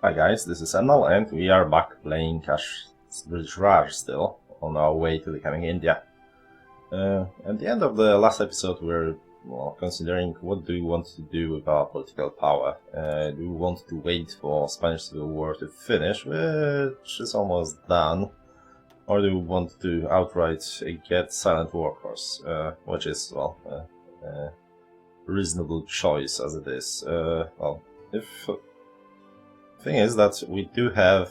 Hi guys, this is Emnel and we are back playing Cash British Raj still on our way to becoming India. At the end of the last episode we were considering what do we want to do with our political power. Do we want to wait for Spanish Civil War to finish, which is almost done, or do we want to outright get silent workforce, which is, a reasonable choice as it is. If thing is that we do have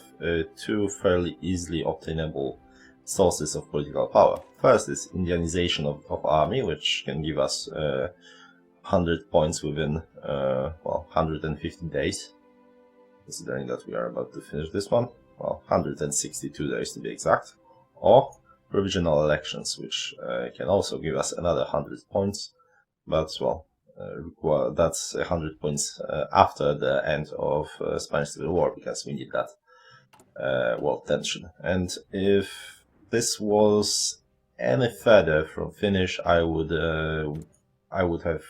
two fairly easily obtainable sources of political power. First is Indianization of army, which can give us 100 points within 150 days, considering that we are about to finish this one. 162 days to be exact. Or provisional elections, which can also give us another 100 points, but that's 100 points after the end of Spanish Civil War, because we need that world tension. And if this was any further from finish, I would have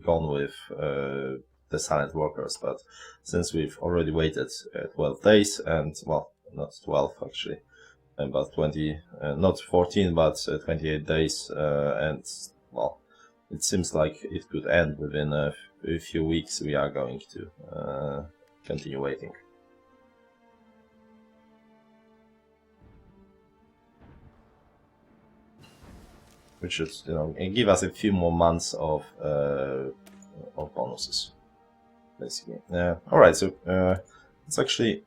gone with the silent workers, but since we've already waited 12 days, and not 12 actually, about 20, not 14, but 28 days, and it seems like it could end within a few weeks. We are going to continue waiting. Which should, give us a few more months of bonuses, basically. All right, so let's actually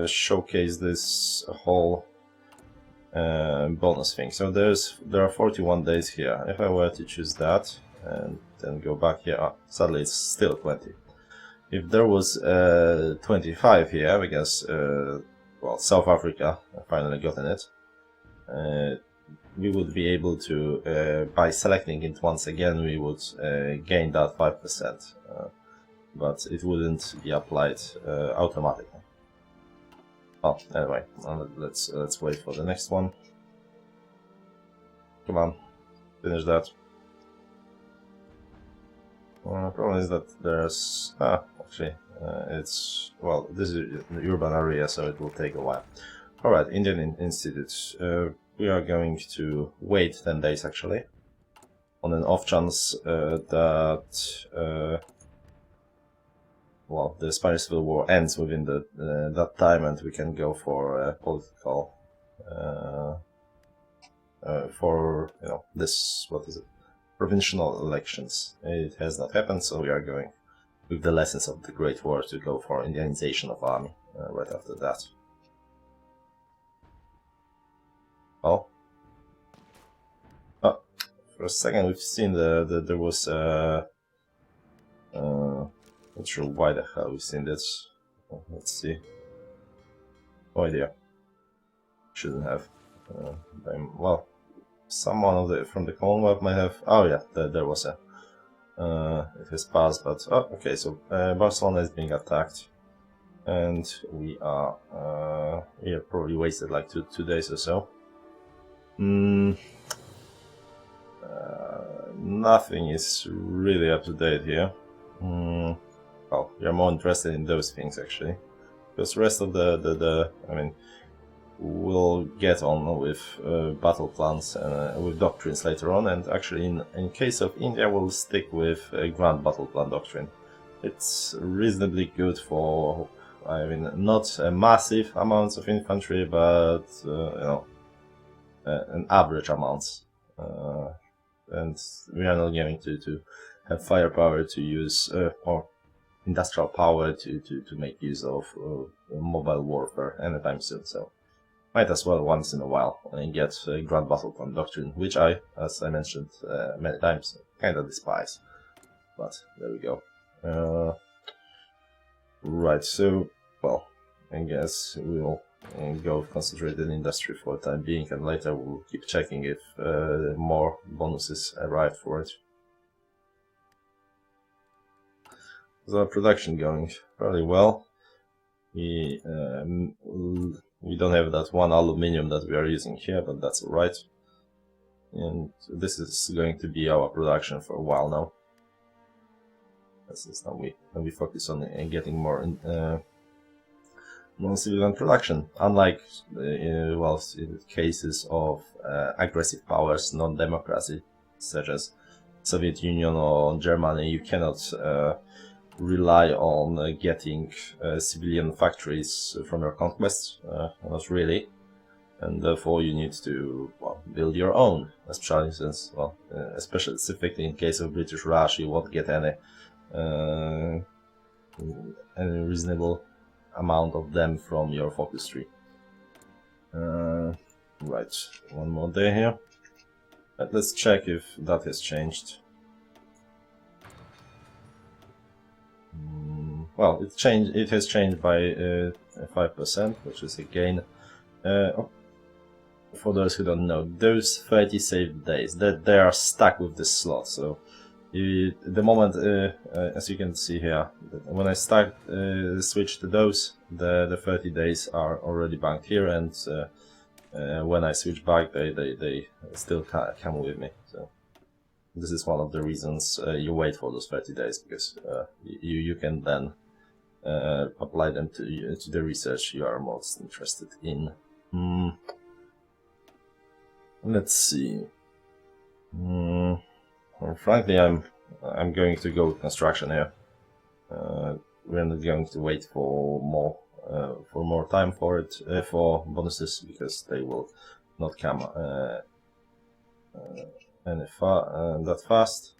showcase this whole bonus thing. So there are 41 days here. If I were to choose that and then go back here, sadly it's still 20. If there was 25 here, because South Africa finally gotten it, we would be able to, by selecting it once again, we would gain that 5%, but it wouldn't be applied automatically. Oh, anyway, let's wait for the next one. Come on, finish that. The problem is that there's actually this is an urban area, so it will take a while. All right, Indian Institute. We are going to wait 10 days actually, on an off chance that the Spanish Civil War ends within that time, and we can go for political provincial elections. It has not happened, so we are going with the lessons of the Great War to go for Indianization of army right after that. For a second we've seen there was not sure why the hell we've seen this. Let's see. No idea. Shouldn't have. Someone from the Commonwealth might have. Oh yeah, there was a. It has passed, but okay. So Barcelona is being attacked, and we have probably wasted like two days or so. Nothing is really up to date here. We are more interested in those things actually, because the rest of we'll get on with battle plans and with doctrines later on, and actually in case of India we'll stick with a grand battle plan doctrine. It's reasonably good for, not massive amounts of infantry, but an average amounts, and we are not going to have firepower to use or industrial power to make use of mobile warfare anytime soon, so might as well once in a while get a grand battle plan doctrine, which I, as I mentioned many times, kind of despise. But there we go. Right, so I guess we'll go with concentrated industry for the time being, and later we'll keep checking if more bonuses arrive for it. So production going fairly well. We don't have that one aluminium that we are using here, but that's alright. And this is going to be our production for a while now. This is now we focus on getting more civilian production, unlike well, in cases of aggressive powers, non-democracy, such as Soviet Union or Germany. You cannot rely on getting civilian factories from your conquests, not really, and therefore you need to build your own. Especially since, especially specifically in case of British Raj, you won't get any reasonable amount of them from your focus tree. Right, one more day here. Let's check if that has changed. Well, it changed. It has changed by 5%, which is a gain. For those who don't know, those 30 saved days, that they are stuck with this slot. So the moment, as you can see here, when I switch to those, the 30 days are already banked here, and when I switch back, they still come with me. So this is one of the reasons you wait for those 30 days, because you can then apply them to the research you are most interested in. Let's see. Well, frankly, I'm going to go with construction here. We're not going to wait for more time for it for bonuses, because they will not come that fast.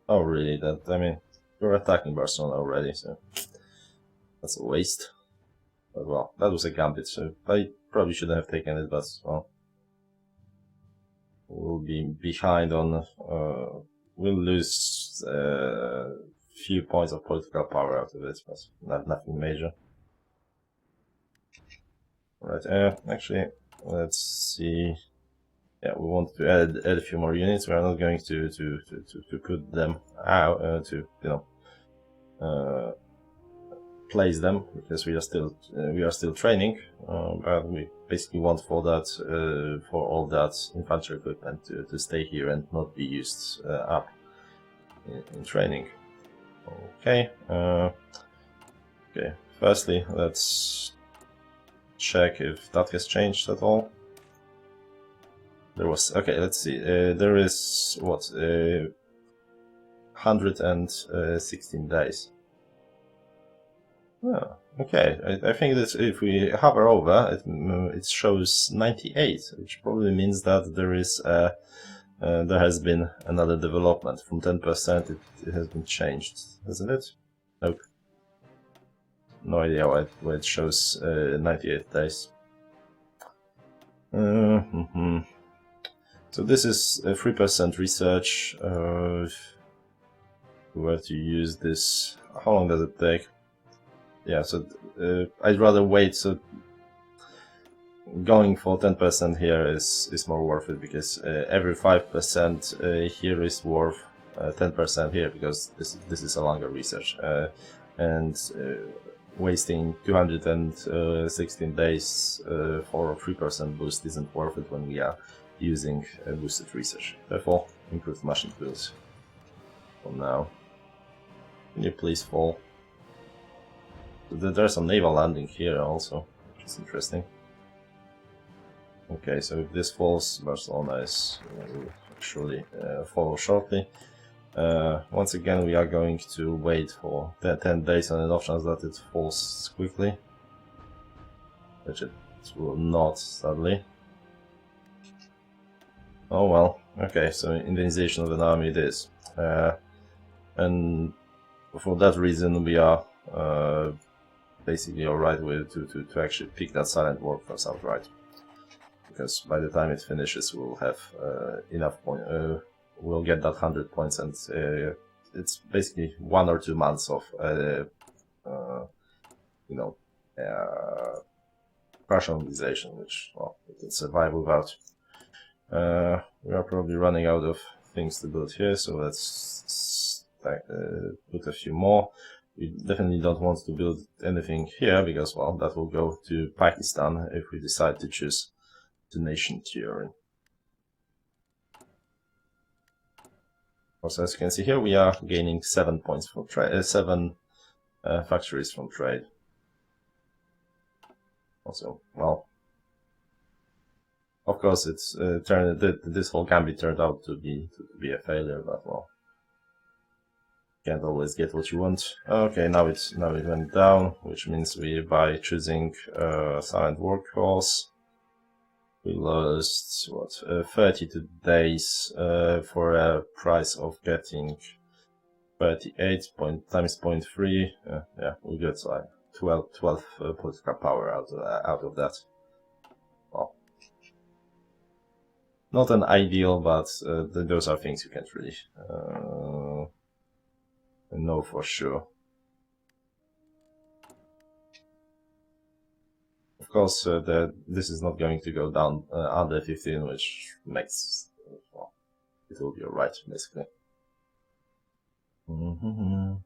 Oh, really? I mean, you're attacking Barcelona already, so that's a waste. But well, that was a gambit, so I probably shouldn't have taken it. But well, we'll be behind on. We'll lose few points of political power out of it, but nothing major. Right. Actually, let's see. Yeah, we want to add a few more units. We are not going to put them out place them, because we are still training. But we basically want for all that infantry equipment to stay here and not be used up in training. Okay. Okay. Firstly, let's check if that has changed at all. There was, okay, let's see. There is what 116 days. Oh, okay. I think that if we hover over, it shows 98, which probably means that there has been another development. From 10%, it has been changed, hasn't it? Nope. No idea why it shows 98 days. So this is a 3% research. Where to use this? How long does it take? Yeah, so I'd rather wait. So going for 10% here is more worth it, because every 5% here is worth 10% here, because this is a longer research, and wasting 216 days for a 3% boost isn't worth it when we are using boosted research. Therefore, improved machine builds for now. Can you please fall? There's some naval landing here also, which is interesting. Okay, so if this falls, Barcelona is surely follow shortly. Once again, we are going to wait for 10 days on an off chance that it falls quickly, which it will not, sadly. Oh well, okay, so Indonesian of an army it is. And for that reason, we are basically alright with to actually pick that silent workforce outright. Because by the time it finishes, we'll have enough point. We'll get that 100 points, and it's basically 1 or 2 months of rationalization, which we can survive without. We are probably running out of things to build here, so let's put a few more. We definitely don't want to build anything here, because that will go to Pakistan if we decide to choose the nation theory. Also, as you can see here, we are gaining 7 points from trade, 7 factories from trade. Also, well, of course, it's this whole can be turned out to be a failure, but well, can't always get what you want. Okay, now it went down, which means we, by choosing silent workhorse, we lost what 32 days for a price of getting 38 times 0.3. Yeah, we got like 12 political power out of that. Well, not an ideal, but those are things you can't really know for sure. Of course, this is not going to go down under 15, which makes well, it will be alright, basically. In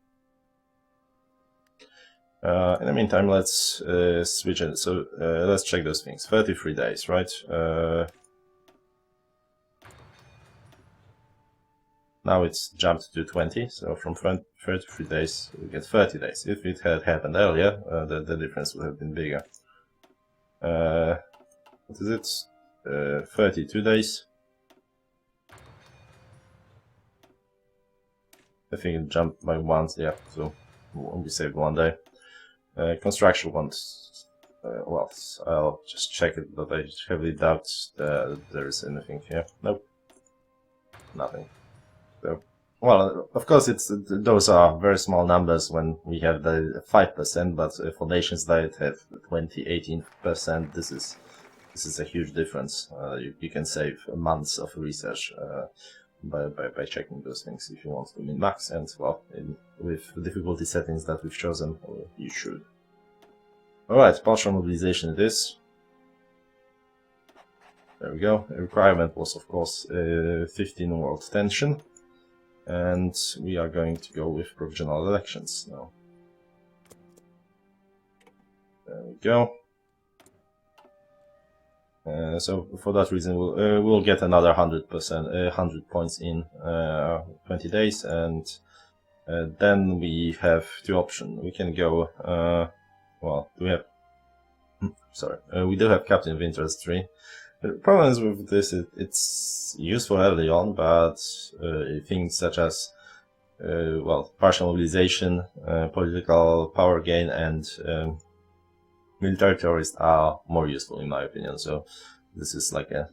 the meantime, let's switch it. So let's check those things. 33 days, right? Now it's jumped to 20, so from 33 days we get 30 days. If it had happened earlier, the difference would have been bigger. What is it? 32 days. I think it jumped by once, yeah, so we saved 1 day. Construction ones, well, I'll just check it, but I heavily doubt there is anything here. Nope, nothing. So, well, of course, those are very small numbers when we have the 5%, but for nations that have 18%, this is a huge difference. You can save months of research by checking those things if you want to min-max, and well, with the difficulty settings that we've chosen, you should. Alright, partial mobilization it is. There we go. The requirement was, of course, 15 world tension, and we are going to go with provisional elections now. There we go. So for that reason, we'll get another 100 points in 20 days, and then we have two options. We can go. Well, we have. Sorry, we do have Captain of Interest 3. The problem is with this, it's useful early on, but things such as well, partial mobilization, political power gain, and military terrorists are more useful in my opinion. So this is like a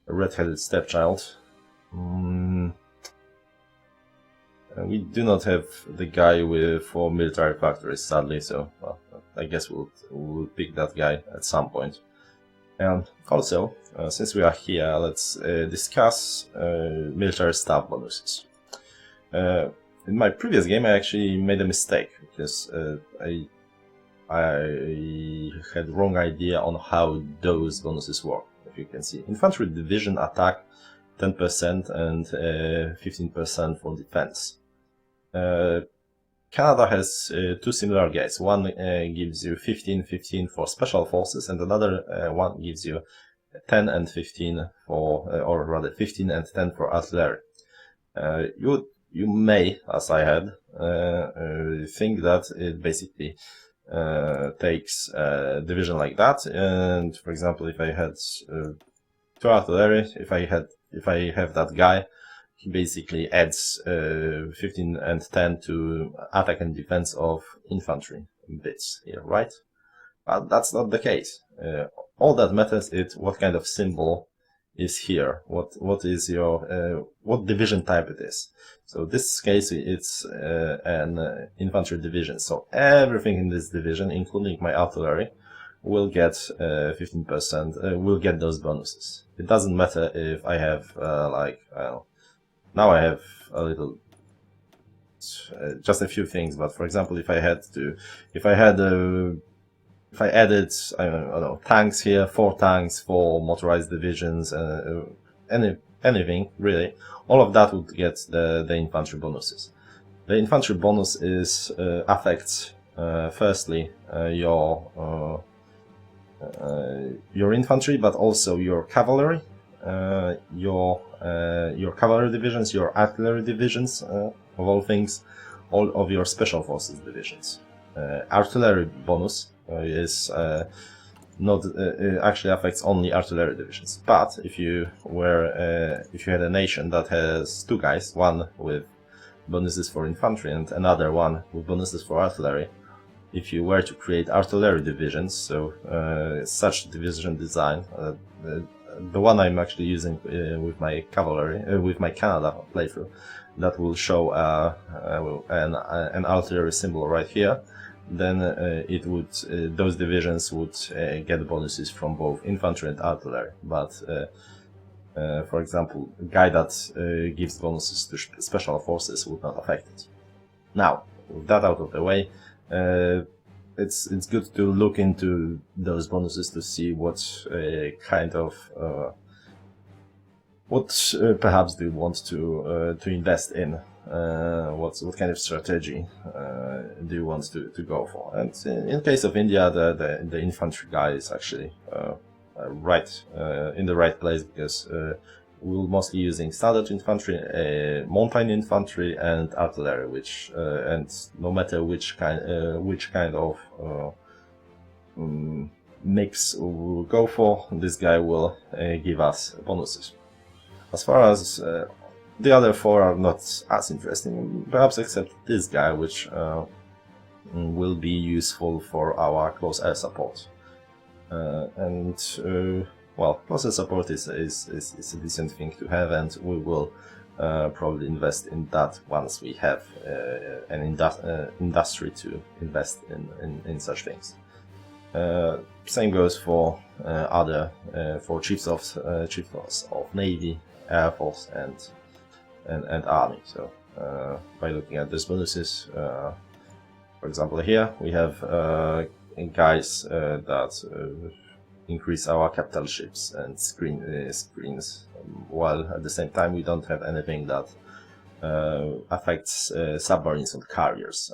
red-headed stepchild. We do not have the guy for military factories, sadly. So well, I guess we'll pick that guy at some point. And also, since we are here, let's discuss military staff bonuses. In my previous game, I actually made a mistake because I had wrong idea on how those bonuses work. If you can see, infantry division attack 10% and 15% for defense. Canada has two similar guys. One gives you 15 for special forces, and another one gives you 10 and 15 for, or rather 15 and 10 for artillery. You may, as I had, think that it basically takes a division like that, and for example, if I had two artillery, if I have that guy, he basically adds 15 and 10 to attack and defense of infantry bits here, right? But that's not the case. All that matters is what kind of symbol is here. What is your what division type it is. So this case it's an infantry division. So everything in this division, including my artillery, will get 15%. Will get those bonuses. It doesn't matter if I have like now I have a little, just a few things. But for example, if I added, I don't know, tanks here, 4 tanks, 4 motorized divisions, anything really, all of that would get the infantry bonuses. The infantry bonus affects firstly your infantry, but also your cavalry, your cavalry divisions, your artillery divisions, of all things, all of your special forces divisions. Artillery bonus is not actually affects only artillery divisions. But if you had a nation that has two guys, one with bonuses for infantry and another one with bonuses for artillery, if you were to create artillery divisions, so such division design, the one I'm actually using with my cavalry, with my Canada playthrough, that will show an artillery symbol right here, then it would those divisions would get bonuses from both infantry and artillery. But for example, a guy that gives bonuses to special forces would not affect it. Now, with that out of the way, it's good to look into those bonuses to see what kind of perhaps do you want to invest in. What kind of strategy do you want to go for? And in case of India, the infantry guy is actually right in the right place, because we're mostly using standard infantry, mountain infantry, and artillery, which and no matter which kind of mix we'll go for, this guy will give us bonuses. As far as the other four are not as interesting, perhaps except this guy, which will be useful for our close air support. Well, close air support is a decent thing to have, and we will probably invest in that once we have an industry to invest in such things. Same goes for for chiefs of Navy, Air Force, and Army. So by looking at these bonuses, for example, here we have guys that increase our capital ships and screens, while at the same time we don't have anything that affects submarines and carriers.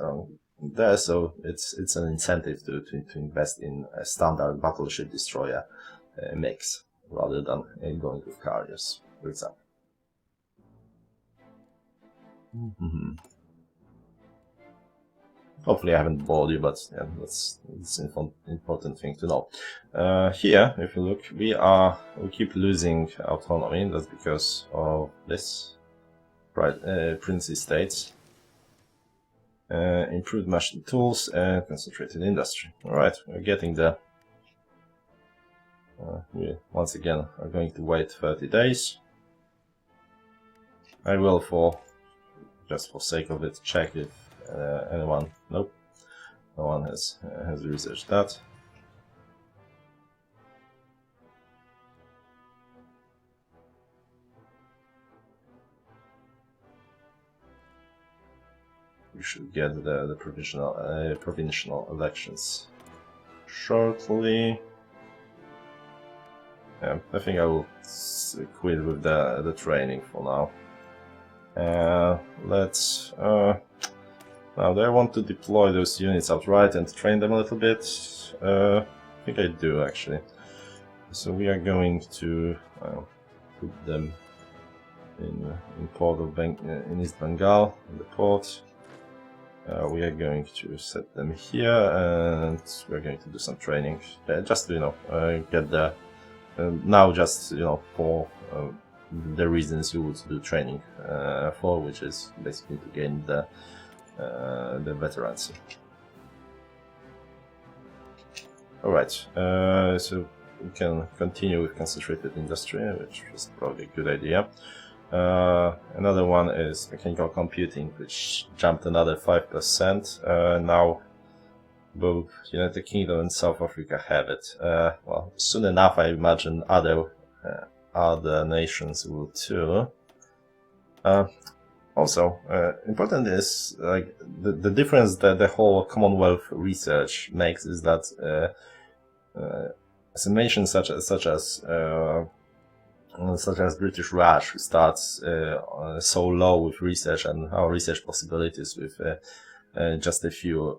So it's an incentive to invest in a standard battleship destroyer mix rather than going with carriers, for example. Hopefully I haven't bored you, but yeah, it's an important thing to know. Here, if you look, we keep losing autonomy. That's because of this princely states. Improved machine tools and concentrated industry. Alright, we're getting there. We once again are going to wait 30 days. I will, just for sake of it, check if anyone. Nope, no one has researched that. We should get the provincial elections shortly. Yeah, I think I will quit with the training for now. Let's now do I want to deploy those units outright and train them a little bit? I think I do, actually. So we are going to put them in port of in East Bengal, in the port. We are going to set them here, and we're going to do some training, just to get the now just for the reasons you would do training for, which is basically to gain the veterancy. All right, so we can continue with concentrated industry, which is probably a good idea. Another one is mechanical computing, which jumped another 5%. Now both United Kingdom and South Africa have it. Well, soon enough, I imagine other nations will too. Also, important is like the difference that the whole Commonwealth research makes is that as a nation such as British Raj, who starts so low with research and our research possibilities with just a few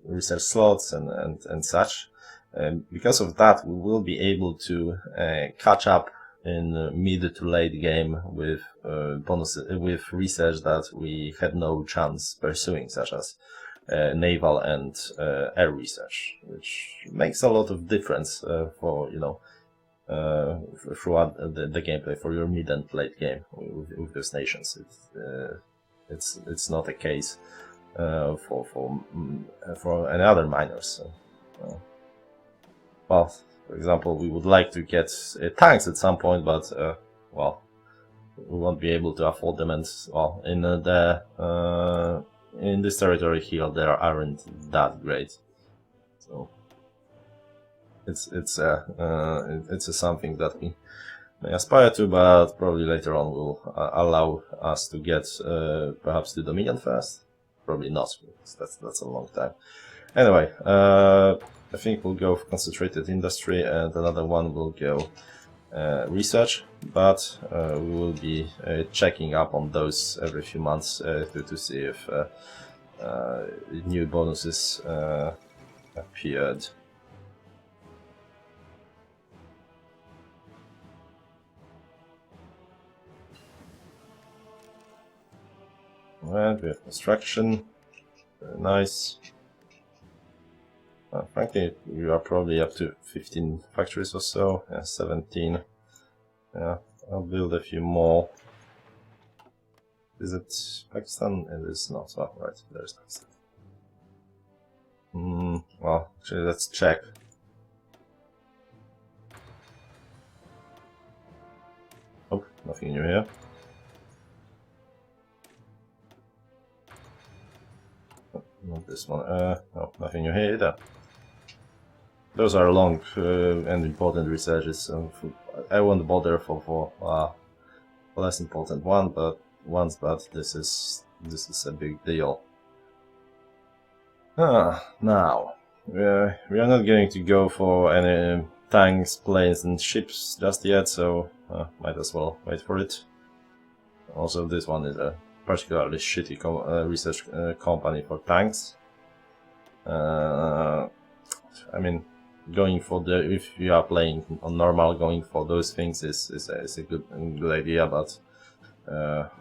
research slots and such. Because of that, we will be able to catch up in mid to late game with bonuses, with research that we had no chance pursuing, such as naval and air research, which makes a lot of difference for throughout the gameplay for your mid and late game with those nations. It's not a case for any other miners. Well, for example, we would like to get tanks at some point, but well, we won't be able to afford them, and well, in this territory here, they aren't that great. So it's something that we may aspire to, but probably later on will allow us to get perhaps the Dominion first. Probably not, because that's a long time. Anyway, I think we'll go for concentrated industry, and another one will go research, but we will be checking up on those every few months to see if new bonuses appeared. And we have construction, very nice. Frankly, we are probably up to 15 factories or so, 17. Yeah, I'll build a few more. Is it Pakistan? It is not. Oh, right, there's Pakistan. Well, actually, let's check. Oh, nothing new here. Not this one. No, nothing new here either. Those are long and important researches. I won't bother for less important ones, but this is a big deal. Now we are not going to go for any tanks, planes, and ships just yet, so might as well wait for it. Also, this one is a particularly shitty research company for tanks. I mean, going for if you are playing on normal, going for those things is a good idea, but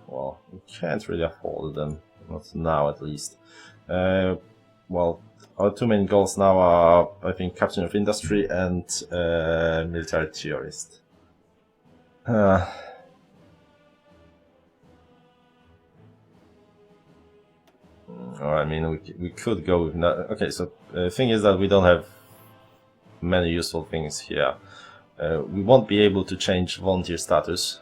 well, we can't really afford them, not now at least. Well, our two main goals now are, I think, Captain of Industry and Military Theorist. Or I mean, we could go with okay. So the thing is that we don't have many useful things here. We won't be able to change volunteer status,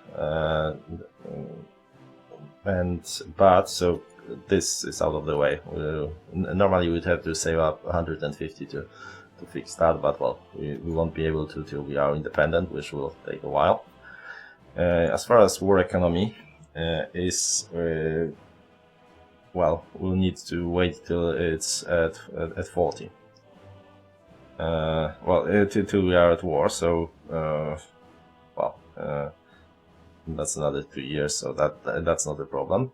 but so this is out of the way. Normally we'd have to save up 150 to fix that, but well, we won't be able to till we are independent, which will take a while. As far as war economy is, well, we'll need to wait till it's at 40. Well, till we are at war, so well, that's another 2 years, so that's not a problem.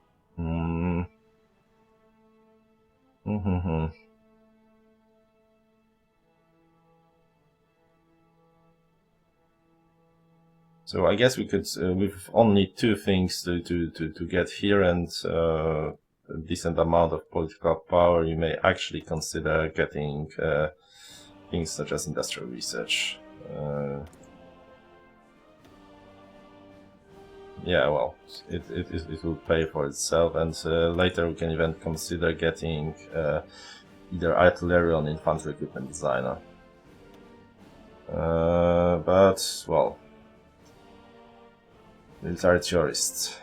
So I guess we could, with only 2 things to get here and a decent amount of political power, you may actually consider getting things such as industrial research. Yeah, well, it will pay for itself, and later we can even consider getting either artillery or infantry equipment designer. But, well, military theorist.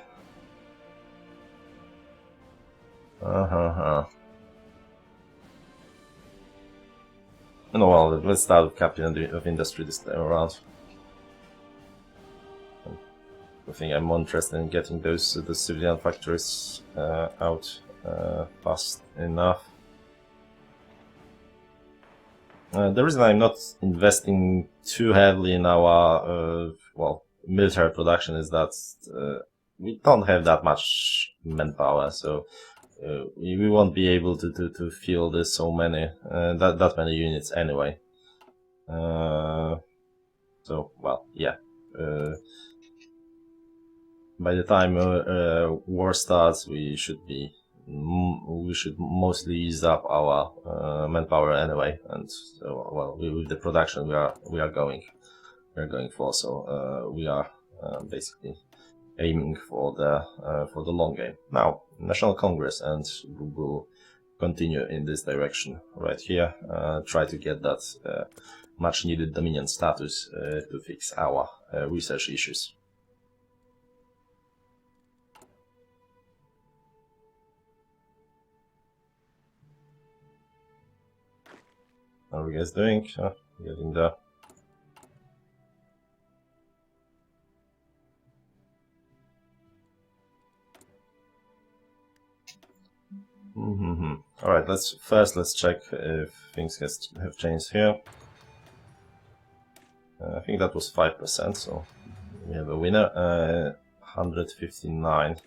No, well, let's start with Captain of Industry this time around. I think I'm more interested in getting the civilian factories out fast enough. The reason I'm not investing too heavily in our well, military production is that we don't have that much manpower, so we won't be able to field so many that many units anyway. So, well, yeah. By the time war starts, we should be we should mostly use up our manpower anyway, and well, with the production we are going for, so we are basically aiming for the long game. Now, National Congress, and we will continue in this direction right here. Try to get that much needed Dominion status to fix our research issues. How are you guys doing? Getting there. All right, let's check if things have changed here. I think that was 5%, so we have a winner. 159.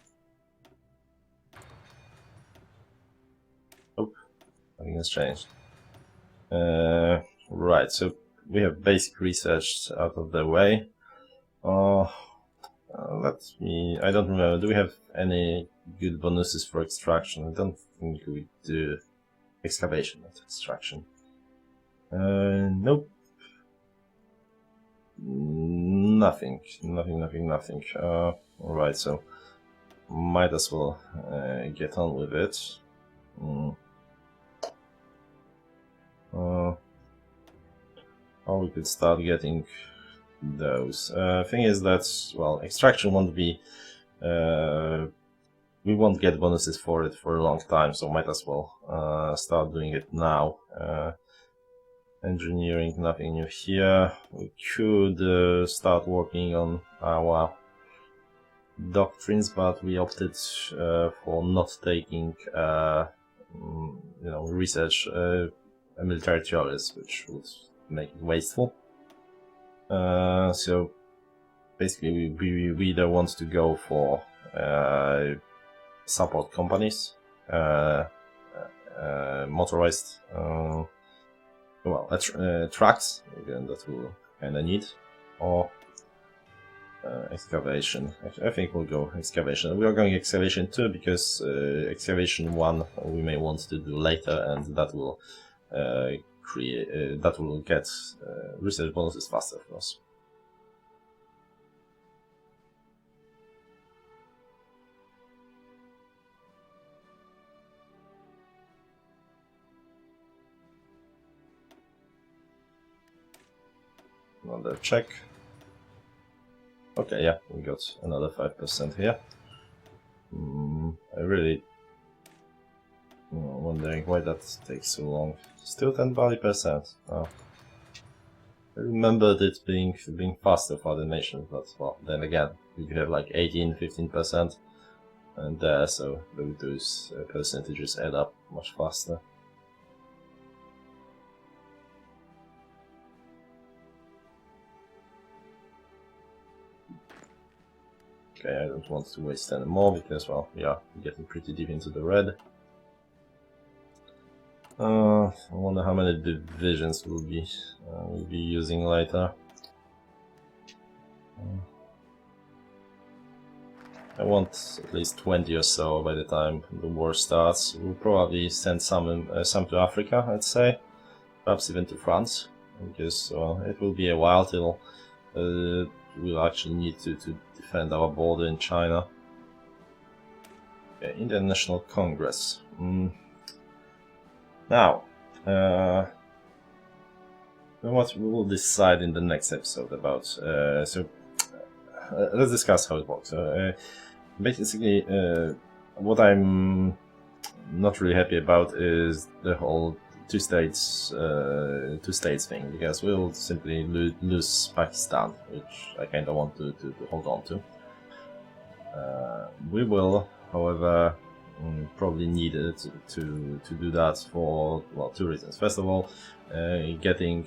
Oh, nothing has changed. Right, so we have basic research out of the way. I don't remember, do we have any good bonuses for extraction? I don't think we do. Excavation, not extraction. Nope. Nothing. Alright, so might as well get on with it. Or we could start getting those. Thing is that, well, extraction won't be we won't get bonuses for it for a long time, so might as well start doing it now. Engineering, nothing new here. We could start working on our doctrines, but we opted for not taking research military theories, which would make it wasteful. So basically we either want to go for support companies, motorized trucks, again, that we'll kinda need, or excavation. I think we'll go excavation. We are going excavation 2 because excavation 1 we may want to do later, and that will get research bonuses faster for us. Another check. Okay, yeah, we got another 5% here. I really wondering why that takes so long. Still 10%. Oh. I remembered it being faster for the nation, but well, then again, you have like 15% and there, so those percentages add up much faster. Okay, I don't want to waste any more because, well, we are getting pretty deep into the red. I wonder how many divisions we'll be using later. I want at least 20 or so by the time the war starts. We'll probably send some to Africa, I'd say, perhaps even to France, because it will be a while till we'll actually need to defend our border in China. Okay, Indian National Congress. Now, what we will decide in the next episode about. Let's discuss how it works. Basically, what I'm not really happy about is the whole two states thing, because we'll simply lose Pakistan, which I kind of want to hold on to. We will, however, probably need to do that for, well, two reasons. First of all, getting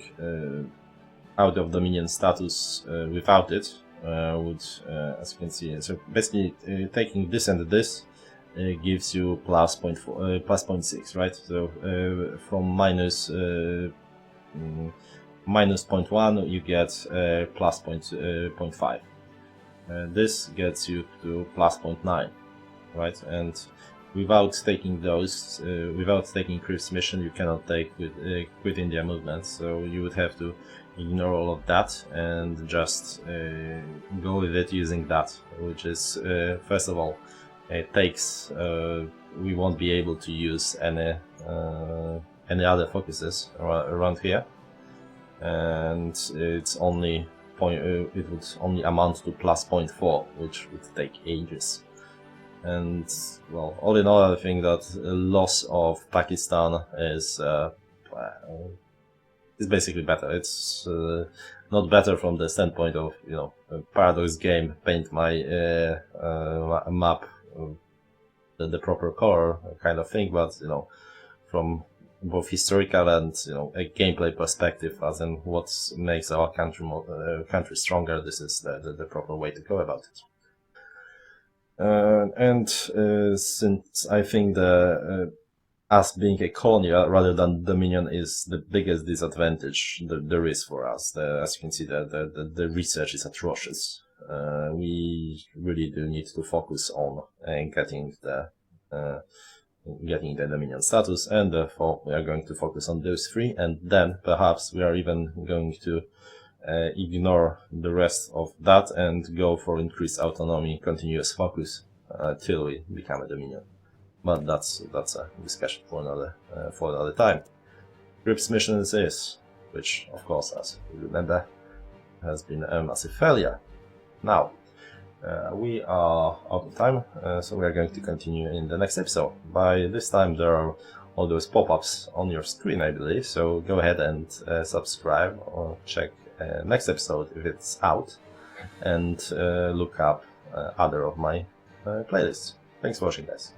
out of Dominion status without it would, as you can see, so basically taking this and this gives you plus 0.6, right? So from minus 0.1 you get plus 0.5. This gets you to plus 0.9, right? And without taking those, without taking Chris mission, you cannot take Quit India movement. So you would have to ignore all of that and just go with it using that, which is first of all, it takes. We won't be able to use any other focuses around here, and it's only it would only amount to plus 0.4, which would take ages. And well, all in all, I think that loss of Pakistan is basically better. It's not better from the standpoint of, you know, a Paradox game, paint my map the proper color kind of thing, but, you know, from both historical and, you know, a gameplay perspective, as in what makes our country stronger, this is the proper way to go about it. Since I think us being a colony rather than Dominion is the biggest disadvantage there is for us. As you can see, the research is atrocious. We really do need to focus on getting the Dominion status, and therefore we are going to focus on those three, and then perhaps we are even going to ignore the rest of that and go for increased autonomy, continuous focus till we become a Dominion. But that's a discussion for another time. Grip's mission is, which of course, as you remember, has been a massive failure. Now, we are out of time, so we are going to continue in the next episode. By this time there are all those pop-ups on your screen, I believe, so go ahead and subscribe or check next episode if it's out, and look up other of my playlists. Thanks for watching, guys.